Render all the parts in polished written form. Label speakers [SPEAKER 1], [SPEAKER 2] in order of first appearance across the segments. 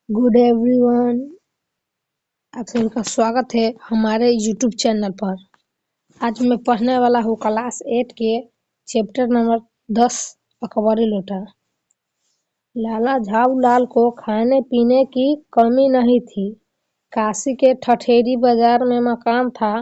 [SPEAKER 1] Good everyone, आप सभी का स्वागत है हमारे यूट्यूब चैनल पर। आज मैं पढ़ने वाला हूँ क्लास 8 के चैप्टर नंबर 10 अकबरी लोटा। लाला झाऊलाल को खाने पीने की कमी नहीं थी। काशी के ठठेरी बाजार में मकान था।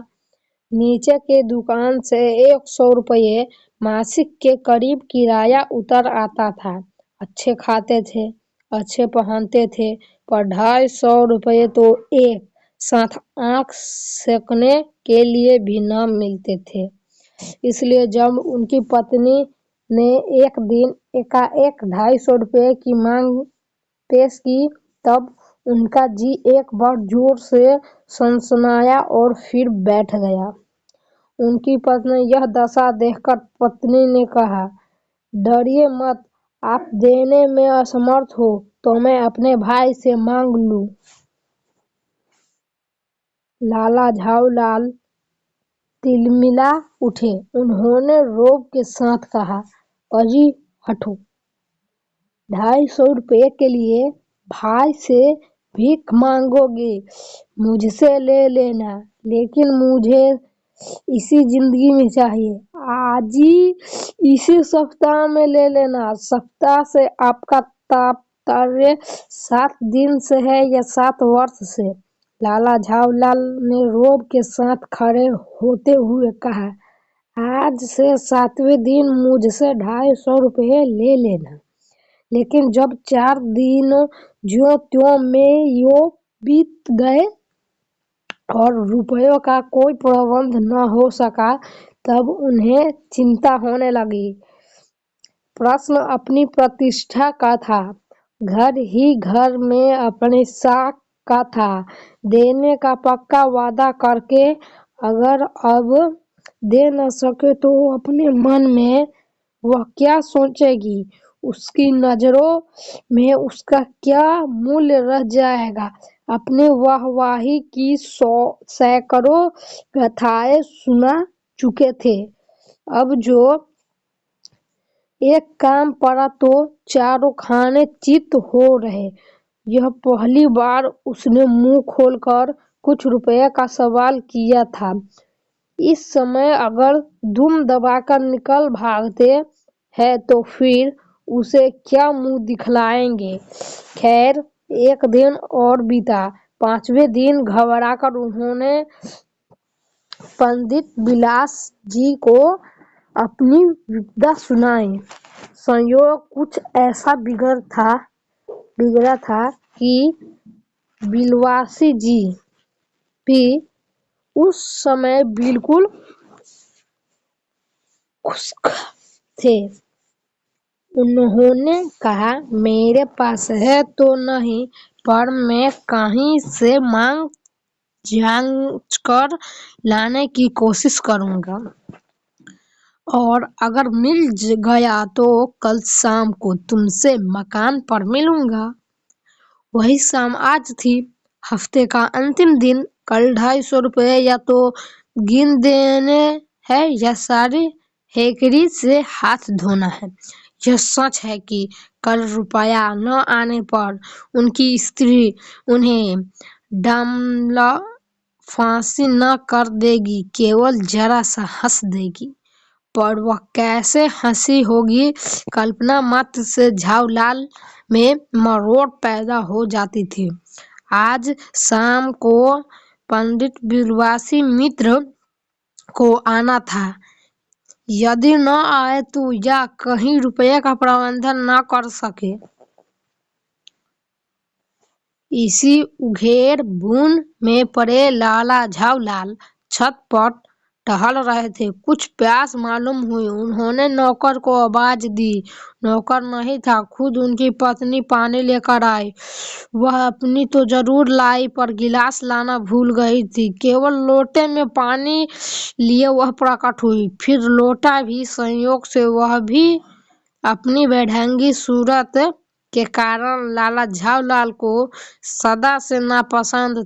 [SPEAKER 1] नीचे के दुकान से 100 रुपये मासिक के करीब किराया उतर आता था। अच्छे खाते थे, अच्छे पहनते थे, पर 250 रुपये तो एक साथ आंख सेकने के लिए भी न मिलते थे। इसलिए जब उनकी पत्नी ने एक दिन एकाएक 250 रुपये की मांग पेश की, तब उनका जी एक बार जोर से सनसनाया और फिर बैठ गया। उनकी पत्नी यह दशा देखकर पत्नी ने कहा, डरिए मत, आप देने में असमर्थ हो तो मैं अपने भाई से मांग लूं। लाला झाऊलाल तिलमिला उठे। उन्होंने रोब के साथ कहा, अजी हटो, 250 रुपये के लिए भाई से भीख मांगोगे? मुझसे ले लेना, लेकिन मुझे इसी जिंदगी में चाहिए। आजी इसी सप्ताह में ले लेना। सप्ताह से आपका तात्पर्य 7 दिन से है या 7 वर्ष से? लाला झाऊलाल ने रोब के साथ खड़े होते हुए कहा, आज से 7वें दिन मुझसे 250 रुपये ले लेना, लेकिन जब 4 दिन ज्यों त्यों में यो बीत गए और रुपयों का कोई प्रबंध न हो सका, तब उन्हें चिंता होने लगी। प्रश्न अपनी प्रतिष्ठा का था, घर ही घर में अपने साख का था। देने का पक्का वादा करके अगर अब दे न सके तो अपने मन में वह क्या सोचेगी? उसकी नजरों में उसका क्या मूल्य रह जाएगा? अपने वाहवाही की सैकड़ों कथाएं सुना चुके थे। अब जो एक काम पड़ा तो चारों खाने चित हो रहे। यह पहली बार उसने मुंह खोलकर कुछ रुपये का सवाल किया था। इस समय अगर धूम दबाकर निकल भागते हैं तो फिर उसे क्या मुंह दिखलाएंगे? खैर, एक दिन और बीता। 5वें दिन घबराकर उन्होंने पंडित बिलास जी को अपनी विपदा सुनाई। संयोग कुछ ऐसा बिगड़ा था कि बिलवासी जी भी उस समय बिल्कुल खुश्क थे। उन्होंने कहा, मेरे पास है तो नहीं, पर मैं कहीं से मांग झांच कर लाने की कोशिश करूंगा, और अगर मिल गया तो कल शाम को तुमसे मकान पर मिलूंगा। वही शाम आज थी, हफ्ते का अंतिम दिन। कल 250 रुपये या तो गिन देने हैं या सारी हेकड़ी से हाथ धोना है। यह सच है कि कल रुपया न आने पर उनकी स्त्री उन्हें डामला फांसी न कर देगी, केवल जरा सा हंस देगी। पर वह कैसे हंसी होगी, कल्पना मात्र से झाऊलाल में मरोड़ पैदा हो जाती थी। आज शाम को पंडित बिलवासी मित्र को आना था। यदि न आए तो या कहीं रुपये का प्रबंधन न कर सके। इसी उघेड़ बुन में पड़े लाला झाऊलाल छत पर टहल रहे थे। कुछ प्यास मालूम हुई। उन्होंने नौकर को आवाज दी। नौकर नहीं था, खुद उनकी पत्नी पानी लेकर आई। वह अपनी तो जरूर लाई, पर गिलास लाना भूल गई थी। केवल लोटे में पानी लिए वह प्रकट हुई। फिर लोटा भी। संयोग से वह भी अपनी बेढंगी सूरत के कारण लाला झाऊलाल को सदा से नापसंद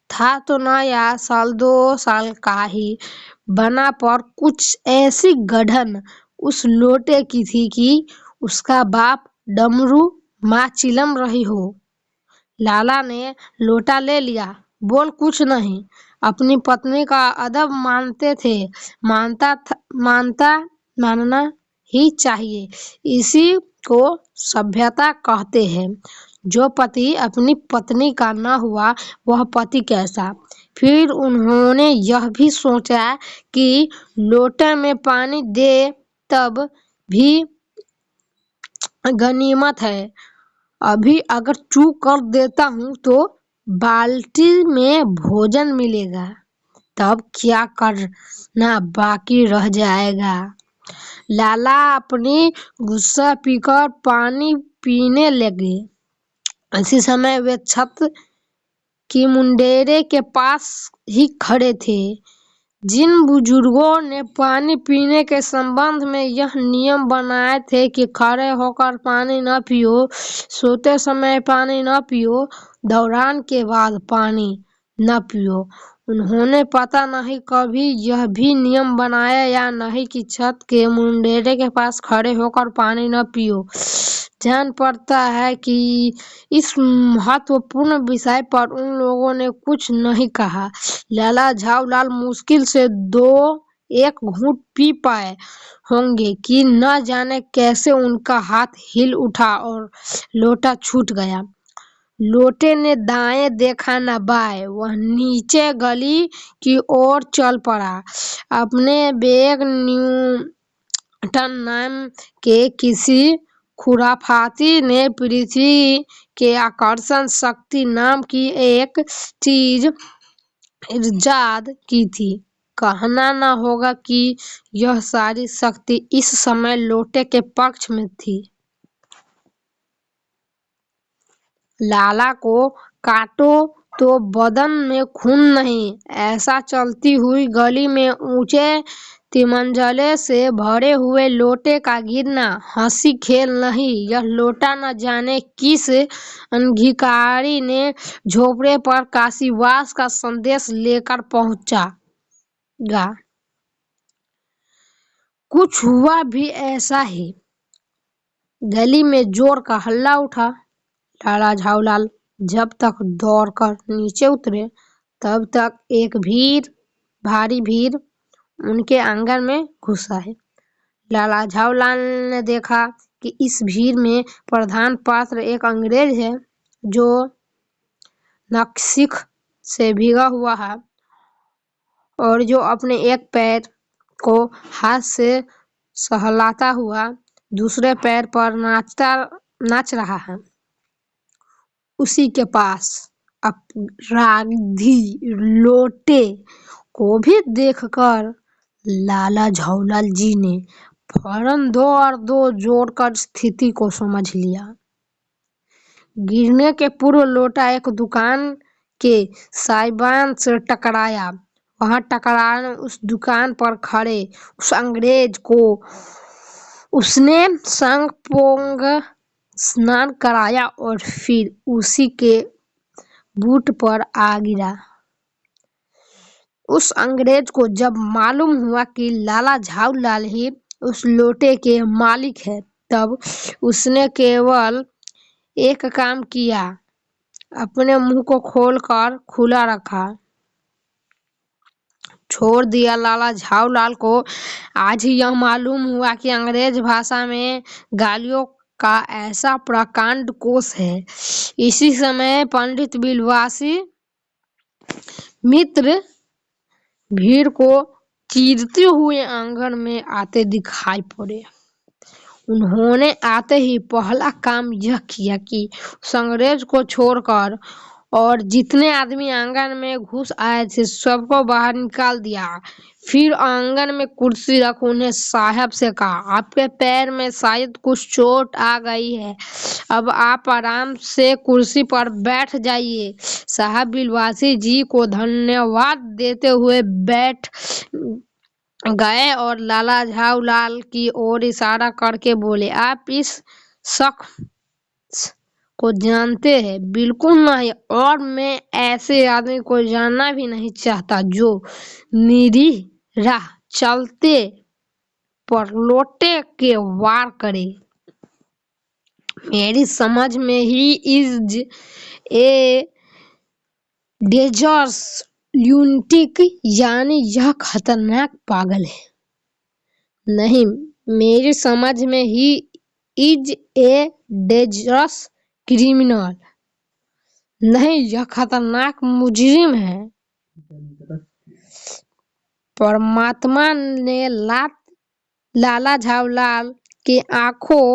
[SPEAKER 1] था तो नया, 1-2 साल का ही बना, पर कुछ ऐसी गढ़न उस लोटे की थी कि उसका बाप डमरू माँ चिल्ला रही हो। लाला ने लोटा ले लिया। बोल कुछ नहीं। अपनी पत्नी का अदब मानते थे। मानना ही चाहिए। इसी को सभ्यता कहते हैं। जो पति अपनी पत्नी का न हुआ वह पति कैसा। फिर उन्होंने यह भी सोचा कि लोटे में पानी दे तब भी गनीमत है। अभी अगर चूक कर देता हूँ तो बाल्टी में भोजन मिलेगा, तब क्या करना बाकी रह जाएगा। लाला अपनी गुस्सा पीकर पानी पीने लगे। इसी समय वे छत की मुंडेरे के पास ही खड़े थे। जिन बुजुर्गों ने पानी पीने के संबंध में यह नियम बनाए थे कि खड़े होकर पानी न पियो, सोते समय पानी न पियो, दौरान के बाद पानी न पियो, उन्होंने पता नहीं कभी यह भी नियम बनाया या नहीं कि छत के मुंडेरे के पास खड़े होकर पानी न पियो। जान पड़ता है कि इस महत्वपूर्ण विषय पर उन लोगों ने कुछ नहीं कहा। लाला झाऊलाल मुश्किल से एक घूंट पी पाए होंगे कि न जाने कैसे उनका हाथ हिल उठा और लोटा छूट गया। लोटे ने दाएं देखा न बाएं, वह नीचे गली की ओर चल पड़ा। अपने बेग न्यूटन नाम के किसी खुराफाती ने पृथ्वी के आकर्षण शक्ति नाम की एक चीज इजाद की थी। कहना न होगा कि यह सारी शक्ति इस समय लोटे के पक्ष में थी। लाला को काटो तो बदन में खून नहीं, ऐसा चलती हुई गली में ऊंचे तिमंजले से भरे हुए लोटे का गिरना हंसी खेल नहीं। यह लोटा न जाने किस अनधिकारी ने झोपड़े पर काशीवास का संदेश लेकर पहुंचागा। कुछ हुआ भी ऐसा ही। गली में जोर का हल्ला उठा। लाला झाऊलाल जब तक दौड़कर नीचे उतरे तब तक एक भारी भीड़ उनके आंगन में घुसा है। लाला झाऊलाल ने देखा कि इस भीड़ में प्रधान पात्र एक अंग्रेज है जो नक्सिख से भीगा हुआ है और जो अपने एक पैर को हाथ से सहलाता हुआ दूसरे पैर पर नाच रहा है। उसी के पास अपराधी लोटे को भी देखकर लाला झाऊलाल जी ने फौरन 2 और 2 जोड़कर स्थिति को समझ लिया। गिरने के पूर्व लोटा एक दुकान के साइबान से टकराया। वहां टकराने उस दुकान पर खड़े उस अंग्रेज को उसने संग पोंग स्नान कराया और फिर उसी के बूट पर आ गिरा। उस अंग्रेज को जब मालूम हुआ कि लाला झाऊलाल ही उस लोटे के मालिक है, तब उसने केवल एक काम किया, अपने मुंह को खोलकर खुला रखा। छोड़ दिया। लाला झाऊलाल को आज ही यह मालूम हुआ कि अंग्रेज भाषा में गालियों का ऐसा प्रकांड कोश है। इसी समय पंडित बिलवासी मित्र भीड़ को चीरते हुए आंगन में आते दिखाई पड़े। उन्होंने आते ही पहला काम यह किया कि उस अंग्रेज को छोड़कर और जितने आदमी आंगन में घुस आए थे सबको बाहर निकाल दिया। फिर आंगन में कुर्सी रख उन्हें साहब से कहा, आपके पैर में शायद कुछ चोट आ गई है, अब आप आराम से कुर्सी पर बैठ जाइए। साहब बिलवासी जी को धन्यवाद देते हुए बैठ गए और लाला झाऊलाल की ओर इशारा करके बोले, आप इस शख्स को जानते हैं? बिल्कुल नहीं, और मैं ऐसे आदमी को जानना भी नहीं चाहता जो निरीह राह चलते पर लोटे के वार करे। میری سمجھ میں ہی از اے ڈینجرس لونٹک یعنی یہ خطرناک پاگل ہے. نہیں، میری سمجھ میں ہی از اے ڈینجرس کریمنل. نہیں، یہ خطرناک مجرم ہے. پرماتما نے لالا جھاؤ لال کی آنکھوں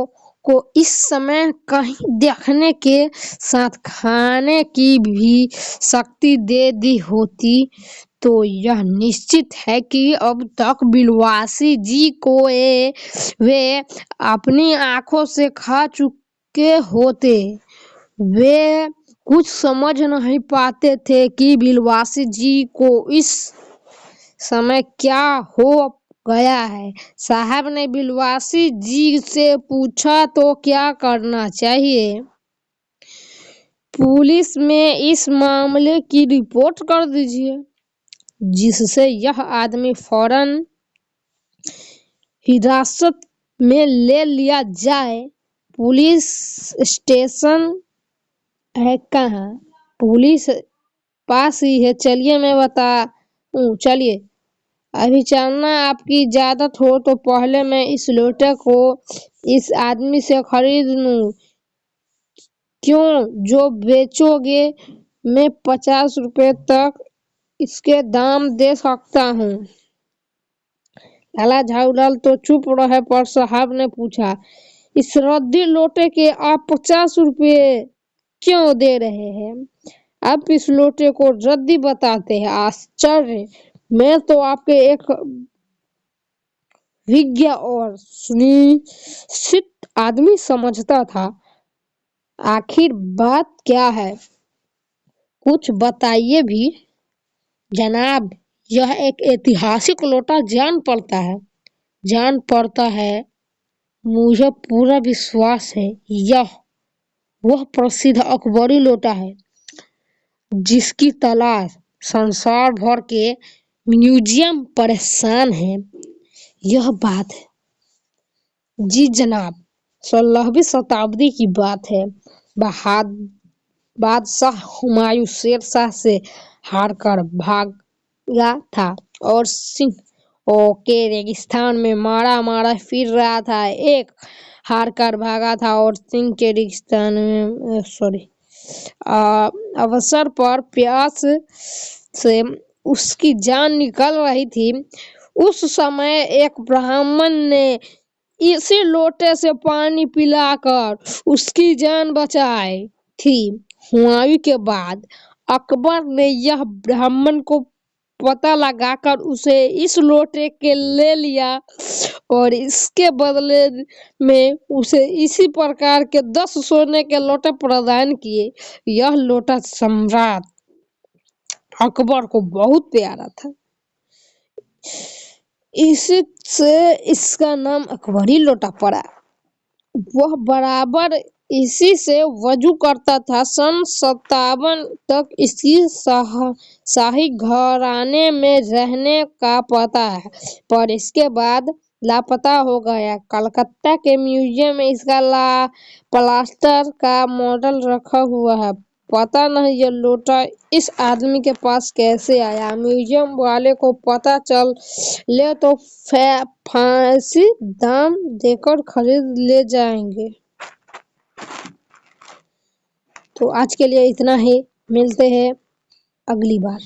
[SPEAKER 1] کو اس سمے کہیں دیکھنے کے ساتھ کھانے کی بھی شکتی دے دی ہوتی تو یہ نشچت ہے کہ اب تک بلواسی جی کو وہ اپنی آنکھوں سے کھا چکے ہوتے. وہ کچھ سمجھ نہیں پاتے تھے کہ بلواسی جی کو اس سمے کیا ہو گیا ہے. صاحب نے بلواسی جی سے پوچھا تو کیا کرنا چاہیے؟ پولیس میں اس معاملے کی رپورٹ کر دیجیے جس سے یہ آدمی فوراً حراست میں لے لیا جائے. پولیس اسٹیشن ہے کہاں؟ پولیس پاس ہی ہے. چلیے میں بتاؤں. چلیے. ابھی چلنا آپ کی اجازت ہو تو پہلے میں اس لوٹے کو اس آدمی سے خرید لوں. کیوں؟ جو بیچو گے میں 50 روپے تک اس کے دام دے سکتا ہوں. لالا جھاؤ لال تو چپ رہے پر صاحب نے پوچھا، اس ردی لوٹے کے آپ 50 روپے کیوں دے رہے ہیں؟ آپ اس لوٹے کو ردی بتاتے ہیں؟ آشچर्य! میں تو آپ کے ایک ویگیہ اور سنشچت آدمی سمجھتا تھا. آخر بات کیا ہے؟ کچھ بتائیے بھی جناب. یہ ایک ایتہاسک لوٹا جان پڑتا ہے. مجھے پورا وشواس ہے یہ وہ پرسدھ اکبری لوٹا ہے جس کی تلاش سنسار بھر کے میوزیم پریشان ہیں. یہ بات ہے؟ جی جناب. 16ویں شتابدی کی بات ہے. بادشاہ ہمایوں شیر شاہ سے ہار کر بھاگا تھا اور سنہوں کے ریگستان میں مارا پھر رہا تھا. ایک ہار کر بھاگا تھا اور سنگھ کے ریگستان میں اوسر پر پیاس سے اس کی جان نکل رہی تھی. اس سمے ایک برہمن نے اسی لوٹے سے پانی پلا کر اس کی جان بچائی تھی. ہمایوں کے بعد اکبر نے یہ برہمن کو پتہ لگا کر اسے اس لوٹے کے لے لیا اور اس کے بدلے میں اسے اسی پرکار کے 10 سونے کے لوٹے پردان کیے. یہ لوٹا سمراٹ اکبر کو بہت پیارا تھا. اسی سے اس کا نام اکبری لوٹا پڑا. وہ برابر اسی سے وضو کرتا تھا. سن 57 تک اس کی شاہی گھرانے میں رہنے کا پتہ ہے پر اس کے بعد لاپتہ ہو گیا. کلکتہ کے میوزیم میں اس کا پلاسٹر کا ماڈل رکھا ہوا ہے. پتہ نہیں یہ لوٹا اس آدمی کے پاس کیسے آیا. میوزیم والے کو پتہ چلے تو پھانسی دام دے کر خرید لے جائیں گے. تو آج کے لیے اتنا ہی. ملتے ہیں اگلی بار.